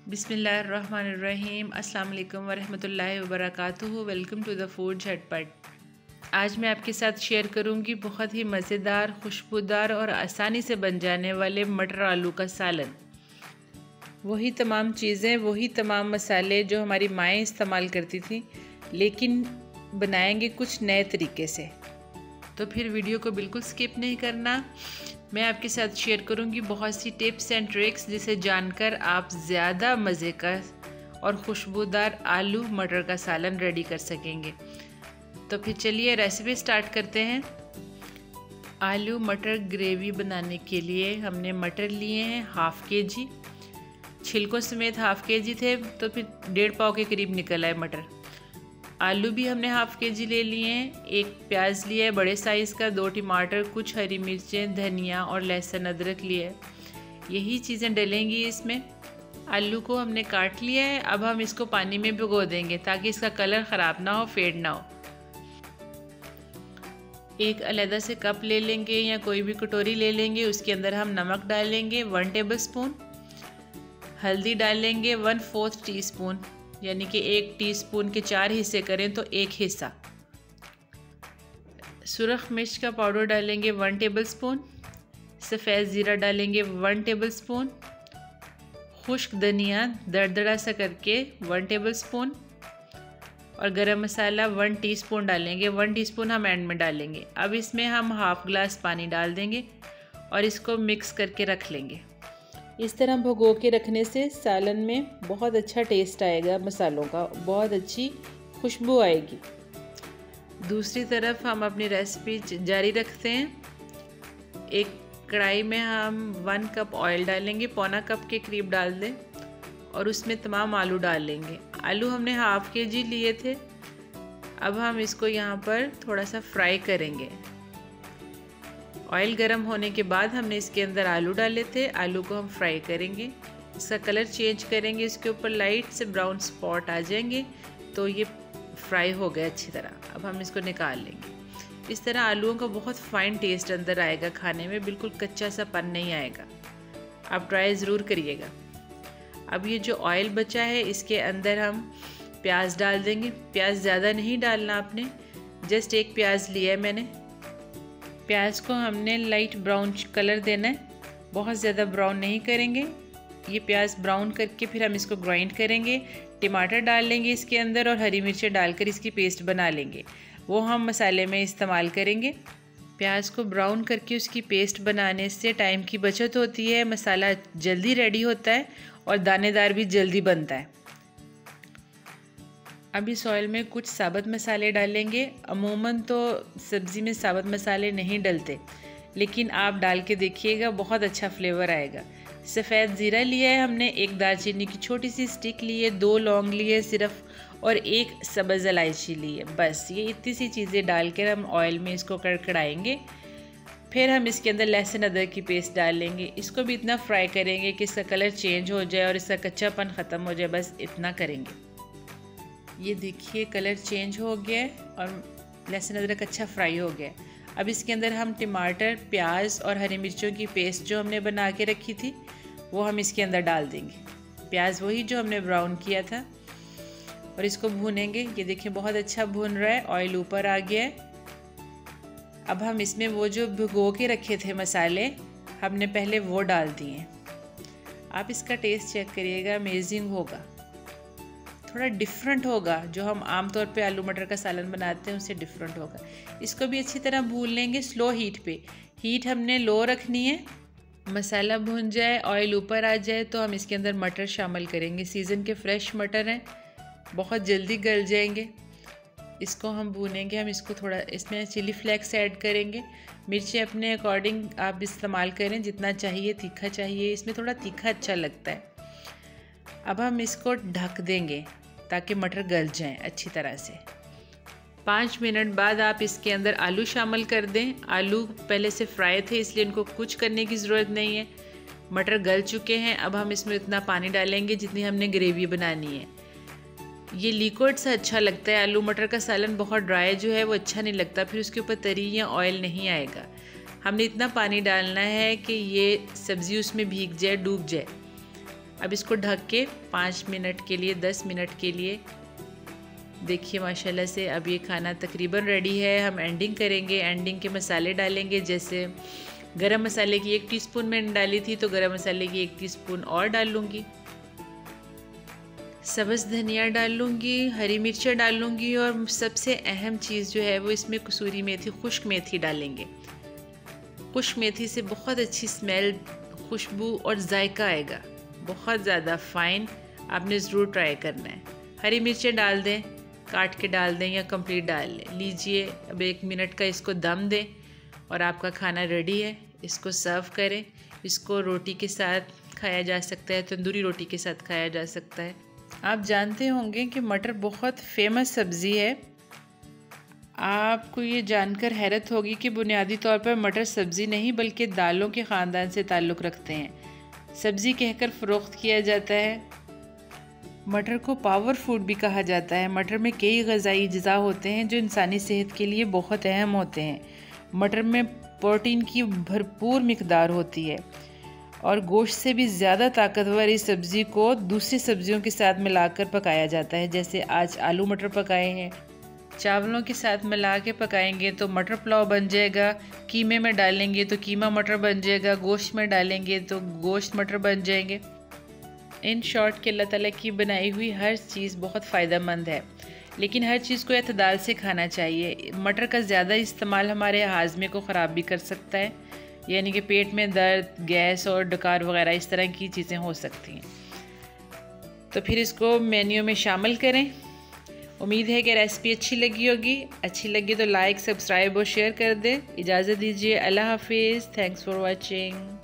बिस्मिल्लाहिर्रहमानिर्रहीम। अस्सलाम वालेकुम वरहमतुल्लाहि वबरकातुहू। वेलकम टू द फूड झटपट। आज मैं आपके साथ शेयर करूंगी बहुत ही मज़ेदार, खुशबूदार और आसानी से बन जाने वाले मटर आलू का सालन। वही तमाम चीज़ें, वही तमाम मसाले जो हमारी माएँ इस्तेमाल करती थी, लेकिन बनाएंगे कुछ नए तरीके से। तो फिर वीडियो को बिल्कुल स्किप नहीं करना। मैं आपके साथ शेयर करूंगी बहुत सी टिप्स एंड ट्रिक्स जिसे जानकर आप ज़्यादा मज़े का और खुशबूदार आलू मटर का सालन रेडी कर सकेंगे। तो फिर चलिए रेसिपी स्टार्ट करते हैं। आलू मटर ग्रेवी बनाने के लिए हमने मटर लिए हैं हाफ़ के जी। छिलकों समेत हाफ़ के जी थे, तो फिर 1.5 पाव के करीब निकल आए मटर। आलू भी हमने हाफ़ के जी ले लिए हैं। एक प्याज लिया है बड़े साइज़ का, 2 टमाटर, कुछ हरी मिर्चें, धनिया और लहसुन अदरक लिया है। यही चीज़ें डलेंगी इसमें। आलू को हमने काट लिया है। अब हम इसको पानी में भिगो देंगे ताकि इसका कलर ख़राब ना हो, फेड ना हो। एक अलग से कप ले लेंगे या कोई भी कटोरी ले लेंगे। उसके अंदर हम नमक डालेंगे 1 टेबल स्पून, हल्दी डालेंगे 1/4 टीस्पून, यानी कि 1 टीस्पून के 4 हिस्से करें तो 1 हिस्सा। सुरख मिर्च का पाउडर डालेंगे 1 टेबल स्पून, सफ़ेद ज़ीरा डालेंगे 1 टेबल स्पून, खुश्क धनिया दरदरा सा करके 1 टेबल स्पून, और गरम मसाला 1 टीस्पून डालेंगे। 1 टीस्पून हम एंड में डालेंगे। अब इसमें हम हाफ़ ग्लास पानी डाल देंगे और इसको मिक्स करके रख लेंगे। इस तरह भिगो के रखने से सालन में बहुत अच्छा टेस्ट आएगा, मसालों का बहुत अच्छी खुशबू आएगी। दूसरी तरफ हम अपनी रेसिपी जारी रखते हैं। एक कढ़ाई में हम 1 कप ऑयल डालेंगे, पौना कप के करीब डाल दें, और उसमें तमाम आलू डाल लेंगे। आलू हमने हाफ़ के जी लिए थे। अब हम इसको यहाँ पर थोड़ा सा फ्राई करेंगे। ऑयल गर्म होने के बाद हमने इसके अंदर आलू डाले थे। आलू को हम फ्राई करेंगे, इसका कलर चेंज करेंगे, इसके ऊपर लाइट से ब्राउन स्पॉट आ जाएंगे तो ये फ्राई हो गया अच्छी तरह। अब हम इसको निकाल लेंगे। इस तरह आलूओं का बहुत फाइन टेस्ट अंदर आएगा, खाने में बिल्कुल कच्चा सा पन नहीं आएगा। आप ट्राई ज़रूर करिएगा। अब ये जो ऑयल बचा है इसके अंदर हम प्याज डाल देंगे। प्याज ज़्यादा नहीं डालना आपने, जस्ट 1 प्याज लिया है मैंने। प्याज को हमने लाइट ब्राउन कलर देना है, बहुत ज़्यादा ब्राउन नहीं करेंगे। ये प्याज ब्राउन करके फिर हम इसको ग्राइंड करेंगे। टमाटर डाल लेंगे इसके अंदर और हरी मिर्चें डालकर इसकी पेस्ट बना लेंगे, वो हम मसाले में इस्तेमाल करेंगे। प्याज को ब्राउन करके उसकी पेस्ट बनाने से टाइम की बचत होती है, मसाला जल्दी रेडी होता है और दानेदार भी जल्दी बनता है। अब इस ऑयल में कुछ साबुत मसाले डालेंगे। अमूमन तो सब्ज़ी में साबुत मसाले नहीं डलते, लेकिन आप डाल के देखिएगा, बहुत अच्छा फ्लेवर आएगा। सफ़ेद ज़ीरा लिया है हमने, 1 दालचीनी की छोटी सी स्टिक ली है, 2 लौंग लिए सिर्फ, और 1 सब्ज़ इलायची ली है। बस ये इतनी सी चीज़ें डालकर हम ऑयल में इसको कड़कड़ाएंगे। फिर हम इसके अंदर लहसुन अदरक की पेस्ट डालेंगे। इसको भी इतना फ्राई करेंगे कि इसका कलर चेंज हो जाए और इसका कच्चापन ख़त्म हो जाए, बस इतना करेंगे। ये देखिए कलर चेंज हो गया है और लहसुन अदरक अच्छा फ्राई हो गया है। अब इसके अंदर हम टमाटर, प्याज और हरी मिर्चों की पेस्ट जो हमने बना के रखी थी वो हम इसके अंदर डाल देंगे। प्याज वही जो हमने ब्राउन किया था, और इसको भूनेंगे। ये देखिए बहुत अच्छा भून रहा है, ऑयल ऊपर आ गया है। अब हम इसमें वो जो भिगो के रखे थे मसाले हमने पहले वो डाल दिए। आप इसका टेस्ट चेक करिएगा, अमेजिंग होगा, थोड़ा डिफरेंट होगा। जो हम आमतौर पे आलू मटर का सालन बनाते हैं उससे डिफरेंट होगा। इसको भी अच्छी तरह भून लेंगे स्लो हीट पे। हीट हमने लो रखनी है। मसाला भून जाए, ऑयल ऊपर आ जाए तो हम इसके अंदर मटर शामिल करेंगे। सीज़न के फ्रेश मटर हैं, बहुत जल्दी गल जाएंगे। इसको हम भूनेंगे। हम इसको थोड़ा, इसमें चिली फ्लेक्स ऐड करेंगे। मिर्चें अपने अकॉर्डिंग आप इस्तेमाल करें, जितना चाहिए, तीखा चाहिए, इसमें थोड़ा तीखा अच्छा लगता है। अब हम इसको ढक देंगे ताकि मटर गल जाएं अच्छी तरह से। 5 मिनट बाद आप इसके अंदर आलू शामिल कर दें। आलू पहले से फ्राई थे इसलिए इनको कुछ करने की ज़रूरत नहीं है। मटर गल चुके हैं। अब हम इसमें इतना पानी डालेंगे जितनी हमने ग्रेवी बनानी है। ये लिक्विड सा अच्छा लगता है। आलू मटर का सालन बहुत ड्राई जो है वो अच्छा नहीं लगता, फिर उसके ऊपर तरी या ऑयल नहीं आएगा। हमने इतना पानी डालना है कि ये सब्ज़ी उसमें भीग जाए, डूब जाए। अब इसको ढक के 5 मिनट के लिए 10 मिनट के लिए देखिए माशाल्लाह से अब ये खाना तकरीबन रेडी है। हम एंडिंग करेंगे, एंडिंग के मसाले डालेंगे। जैसे गरम मसाले की 1 टीस्पून मैंने डाली थी, तो गरम मसाले की 1 टीस्पून और डाल लूँगी। सब्ज़ धनिया डाल लूँगी, हरी मिर्चें डाल लूँगी और सबसे अहम चीज़ जो है वो इसमें कसूरी मेथी, खुश्क मेथी डालेंगे। खुश्क मेथी से बहुत अच्छी स्मेल, खुशबू और जायका आएगा, बहुत ज़्यादा फ़ाइन। आपने ज़रूर ट्राई करना है। हरी मिर्चें डाल दें, काट के डाल दें या कंप्लीट डाल लें। लीजिए अब 1 मिनट का इसको दम दें और आपका खाना रेडी है। इसको सर्व करें। इसको रोटी के साथ खाया जा सकता है, तंदूरी रोटी के साथ खाया जा सकता है। आप जानते होंगे कि मटर बहुत फेमस सब्ज़ी है। आपको ये जानकर हैरत होगी कि बुनियादी तौर पर मटर सब्ज़ी नहीं बल्कि दालों के ख़ानदान से ताल्लुक़ रखते हैं। सब्ज़ी कहकर फ़रोख्त किया जाता है। मटर को पावर फूड भी कहा जाता है। मटर में कई ग़िज़ाई अज्जा होते हैं जो इंसानी सेहत के लिए बहुत अहम होते हैं। मटर में प्रोटीन की भरपूर मिकदार होती है और गोश्त से भी ज़्यादा ताकतवर इस सब्ज़ी को दूसरी सब्ज़ियों के साथ मिलाकर पकाया जाता है। जैसे आज आलू मटर पकाए हैं, चावलों के साथ मिला के पकाएंगे तो मटर पुलाव बन जाएगा। कीमे में डालेंगे तो कीमा मटर बन जाएगा। गोश्त में डालेंगे तो गोश्त मटर बन जाएंगे। इन शॉर्ट के अल्लाह ताला की बनाई हुई हर चीज़ बहुत फ़ायदेमंद है, लेकिन हर चीज़ को एतदाल से खाना चाहिए। मटर का ज़्यादा इस्तेमाल हमारे हाजमे को ख़राब भी कर सकता है, यानी कि पेट में दर्द, गैस और डकार वगैरह इस तरह की चीज़ें हो सकती हैं। तो फिर इसको मेन्यू में शामिल करें। उम्मीद है कि रेसिपी अच्छी लगी होगी। अच्छी लगी तो लाइक, सब्सक्राइब और शेयर कर दें। इजाज़त दीजिए। अल्लाह हाफिज़। Thanks for watching.